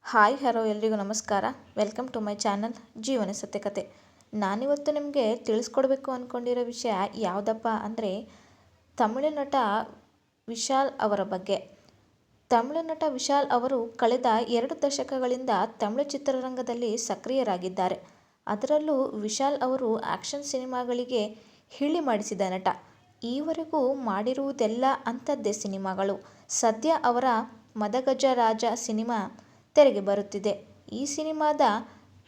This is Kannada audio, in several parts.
ಹಾಯ್ ಹಲೋ ಎಲ್ರಿಗೂ ನಮಸ್ಕಾರ. ವೆಲ್ಕಮ್ ಟು ಮೈ ಚಾನಲ್ ಜೀವನ ಸತ್ಯಕತೆ. ನಾನಿವತ್ತು ನಿಮಗೆ ತಿಳಿಸ್ಕೊಡ್ಬೇಕು ಅಂದ್ಕೊಂಡಿರೋ ವಿಷಯ ಯಾವುದಪ್ಪ ಅಂದರೆ ತಮಿಳು ನಟ ವಿಶಾಲ್ ಅವರ ಬಗ್ಗೆ. ತಮಿಳು ನಟ ವಿಶಾಲ್ ಅವರು ಕಳೆದ 2 ದಶಕಗಳಿಂದ ತಮಿಳು ಚಿತ್ರರಂಗದಲ್ಲಿ ಸಕ್ರಿಯರಾಗಿದ್ದಾರೆ. ಅದರಲ್ಲೂ ವಿಶಾಲ್ ಅವರು ಆ್ಯಕ್ಷನ್ ಸಿನಿಮಾಗಳಿಗೆ ಹಿಳಿ ಮಾಡಿಸಿದ ನಟ. ಈವರೆಗೂ ಮಾಡಿರುವುದೆಲ್ಲ ಅಂಥದ್ದೇ ಸಿನಿಮಾಗಳು. ಸದ್ಯ ಅವರ ಮದಗಜ ರಾಜ ಸಿನಿಮಾ ತೆರೆಗೆ ಬರುತ್ತಿದೆ. ಈ ಸಿನಿಮಾದ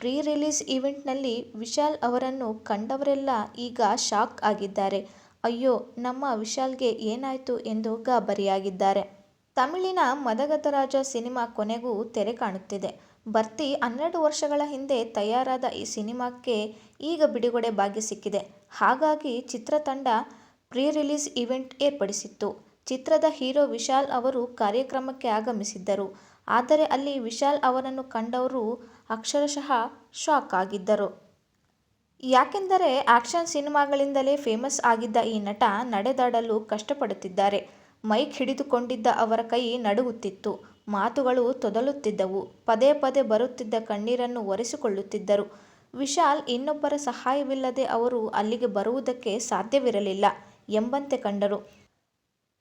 ಪ್ರೀ ರಿಲೀಸ್ ಈವೆಂಟ್ನಲ್ಲಿ ವಿಶಾಲ್ ಅವರನ್ನು ಕಂಡವರೆಲ್ಲ ಈಗ ಶಾಕ್ ಆಗಿದ್ದಾರೆ. ಅಯ್ಯೋ, ನಮ್ಮ ವಿಶಾಲ್ಗೆ ಏನಾಯ್ತು ಎಂದು ಗಾಬರಿಯಾಗಿದ್ದಾರೆ. ತಮಿಳಿನ ಮದಗಜ ರಾಜ ಸಿನಿಮಾ ಕೊನೆಗೂ ತೆರೆ ಕಾಣುತ್ತಿದೆ. ಭರ್ತಿ 12 ವರ್ಷಗಳ ಹಿಂದೆ ತಯಾರಾದ ಈ ಸಿನಿಮಾಕ್ಕೆ ಈಗ ಬಿಡುಗಡೆ ಭಾಗ್ಯ ಸಿಕ್ಕಿದೆ. ಹಾಗಾಗಿ ಚಿತ್ರತಂಡ ಪ್ರೀ ರಿಲೀಸ್ ಈವೆಂಟ್ ಏರ್ಪಡಿಸಿತ್ತು. ಚಿತ್ರದ ಹೀರೋ ವಿಶಾಲ್ ಅವರು ಕಾರ್ಯಕ್ರಮಕ್ಕೆ ಆಗಮಿಸಿದ್ದರು. ಆದರೆ ಅಲ್ಲಿ ವಿಶಾಲ್ ಅವರನ್ನು ಕಂಡವರು ಅಕ್ಷರಶಃ ಶಾಕ್ ಆಗಿದ್ದರು. ಯಾಕೆಂದರೆ ಆ್ಯಕ್ಷನ್ ಸಿನಿಮಾಗಳಿಂದಲೇ ಫೇಮಸ್ ಆಗಿದ್ದ ಈ ನಟ ನಡೆದಾಡಲು ಕಷ್ಟಪಡುತ್ತಿದ್ದಾರೆ. ಮೈಕ್ ಹಿಡಿದುಕೊಂಡಿದ್ದ ಅವರ ಕೈ ನಡುಗುತ್ತಿತ್ತು, ಮಾತುಗಳು ತೊದಲುತ್ತಿದ್ದವು, ಪದೇ ಪದೇ ಬರುತ್ತಿದ್ದ ಕಣ್ಣೀರನ್ನು ಒರೆಸಿಕೊಳ್ಳುತ್ತಿದ್ದರು. ವಿಶಾಲ್ ಇನ್ನೊಬ್ಬರ ಸಹಾಯವಿಲ್ಲದೆ ಅವರು ಅಲ್ಲಿಗೆ ಬರುವುದಕ್ಕೆ ಸಾಧ್ಯವಿರಲಿಲ್ಲ ಎಂಬಂತೆ ಕಂಡರು.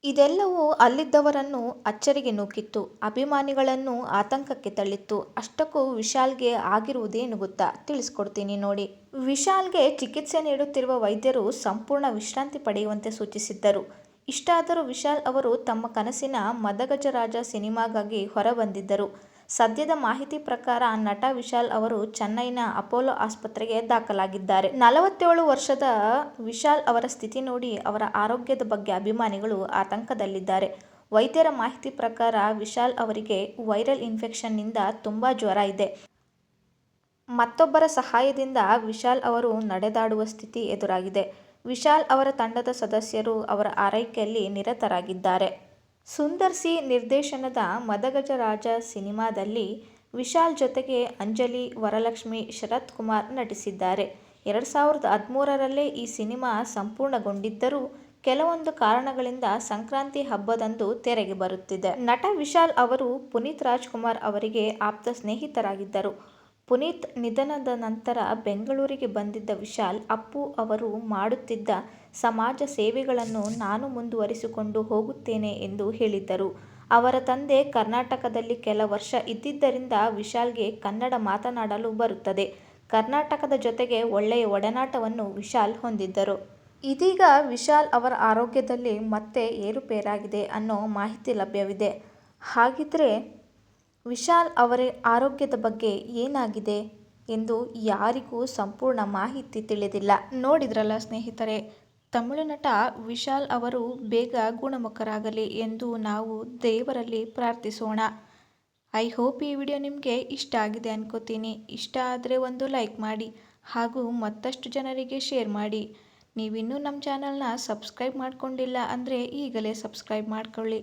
ಇದೆಲ್ಲವೂ ಅಲ್ಲಿದ್ದವರನ್ನು ಅಚ್ಚರಿಗೆ ನೂಕಿತ್ತು, ಅಭಿಮಾನಿಗಳನ್ನು ಆತಂಕಕ್ಕೆ ತಳ್ಳಿತ್ತು. ಅಷ್ಟಕ್ಕೂ ವಿಶಾಲ್ಗೆ ಆಗಿರುವುದೇನು ಗೊತ್ತಾ? ತಿಳಿಸ್ಕೊಡ್ತೀನಿ ನೋಡಿ. ವಿಶಾಲ್ಗೆ ಚಿಕಿತ್ಸೆ ನೀಡುತ್ತಿರುವ ವೈದ್ಯರು ಸಂಪೂರ್ಣ ವಿಶ್ರಾಂತಿ ಪಡೆಯುವಂತೆ ಸೂಚಿಸಿದ್ದರು. ಇಷ್ಟಾದರೂ ವಿಶಾಲ್ ಅವರು ತಮ್ಮ ಕನಸಿನ ಮದಗಜ ರಾಜ ಸಿನಿಮಾಗಾಗಿ ಹೊರಬಂದಿದ್ದರು. ಸದ್ಯದ ಮಾಹಿತಿ ಪ್ರಕಾರ ನಟ ವಿಶಾಲ್ ಅವರು ಚೆನ್ನೈನ ಅಪೋಲೋ ಆಸ್ಪತ್ರೆಗೆ ದಾಖಲಾಗಿದ್ದಾರೆ. 47 ವರ್ಷದ ವಿಶಾಲ್ ಅವರ ಸ್ಥಿತಿ ನೋಡಿ ಅವರ ಆರೋಗ್ಯದ ಬಗ್ಗೆ ಅಭಿಮಾನಿಗಳು ಆತಂಕದಲ್ಲಿದ್ದಾರೆ. ವೈದ್ಯರ ಮಾಹಿತಿ ಪ್ರಕಾರ ವಿಶಾಲ್ ಅವರಿಗೆ ವೈರಲ್ ಇನ್ಫೆಕ್ಷನ್ನಿಂದ ತುಂಬಾ ಜ್ವರ ಇದೆ. ಮತ್ತೊಬ್ಬರ ಸಹಾಯದಿಂದ ವಿಶಾಲ್ ಅವರು ನಡೆದಾಡುವ ಸ್ಥಿತಿ ಎದುರಾಗಿದೆ. ವಿಶಾಲ್ ಅವರ ತಂಡದ ಸದಸ್ಯರು ಅವರ ಆರೈಕೆಯಲ್ಲಿ ನಿರತರಾಗಿದ್ದಾರೆ. ಸುಂದರ್ ಸಿ ನಿರ್ದೇಶನದ ಮದಗಜ ರಾಜ ಸಿನಿಮಾದಲ್ಲಿ ವಿಶಾಲ್ ಜೊತೆಗೆ ಅಂಜಲಿ, ವರಲಕ್ಷ್ಮಿ, ಶರತ್ ಕುಮಾರ್ ನಟಿಸಿದ್ದಾರೆ. 2013ರಲ್ಲೇ ಈ ಸಿನಿಮಾ ಸಂಪೂರ್ಣಗೊಂಡಿದ್ದರೂ ಕೆಲವೊಂದು ಕಾರಣಗಳಿಂದ ಸಂಕ್ರಾಂತಿ ಹಬ್ಬದಂದು ತೆರೆಗೆ ಬರುತ್ತಿದೆ. ನಟ ವಿಶಾಲ್ ಅವರು ಪುನೀತ್ ರಾಜ್ಕುಮಾರ್ ಅವರಿಗೆ ಆಪ್ತ ಸ್ನೇಹಿತರಾಗಿದ್ದರು. ಪುನೀತ್ ನಿಧನದ ನಂತರ ಬೆಂಗಳೂರಿಗೆ ಬಂದಿದ್ದ ವಿಶಾಲ್, ಅಪ್ಪು ಅವರು ಮಾಡುತ್ತಿದ್ದ ಸಮಾಜ ಸೇವೆಗಳನ್ನು ನಾನು ಮುಂದುವರಿಸಿಕೊಂಡು ಹೋಗುತ್ತೇನೆ ಎಂದು ಹೇಳಿದ್ದರು. ಅವರ ತಂದೆ ಕರ್ನಾಟಕದಲ್ಲಿ ಕೆಲ ವರ್ಷ ಇದ್ದಿದ್ದರಿಂದ ವಿಶಾಲ್ಗೆ ಕನ್ನಡ ಮಾತನಾಡಲು ಬರುತ್ತದೆ. ಕರ್ನಾಟಕದ ಜೊತೆಗೆ ಒಳ್ಳೆಯ ಒಡನಾಟವನ್ನು ವಿಶಾಲ್ ಹೊಂದಿದ್ದರು. ಇದೀಗ ವಿಶಾಲ್ ಅವರ ಆರೋಗ್ಯದಲ್ಲಿ ಮತ್ತೆ ಏರುಪೇರಾಗಿದೆ ಅನ್ನೋ ಮಾಹಿತಿ ಲಭ್ಯವಿದೆ. ಹಾಗಿದ್ರೆ ವಿಶಾಲ್ ಅವರ ಆರೋಗ್ಯದ ಬಗ್ಗೆ ಏನಾಗಿದೆ ಎಂದು ಯಾರಿಗೂ ಸಂಪೂರ್ಣ ಮಾಹಿತಿ ತಿಳಿದಿಲ್ಲ. ನೋಡಿದ್ರಲ್ಲ ಸ್ನೇಹಿತರೆ, ತಮಿಳು ನಟ ವಿಶಾಲ್ ಅವರು ಬೇಗ ಗುಣಮುಖರಾಗಲಿ ಎಂದು ನಾವು ದೇವರಲ್ಲಿ ಪ್ರಾರ್ಥಿಸೋಣ. ಐ ಹೋಪ್ ಈ ವಿಡಿಯೋ ನಿಮಗೆ ಇಷ್ಟ ಆಗಿದೆ ಅನ್ಕೋತೀನಿ. ಇಷ್ಟ ಆದರೆ ಒಂದು ಲೈಕ್ ಮಾಡಿ ಹಾಗೂ ಮತ್ತಷ್ಟು ಜನರಿಗೆ ಶೇರ್ ಮಾಡಿ. ನೀವಿನ್ನೂ ನಮ್ಮ ಚಾನಲ್ನ ಸಬ್ಸ್ಕ್ರೈಬ್ ಮಾಡ್ಕೊಂಡಿಲ್ಲ ಅಂದರೆ ಈಗಲೇ ಸಬ್ಸ್ಕ್ರೈಬ್ ಮಾಡ್ಕೊಳ್ಳಿ.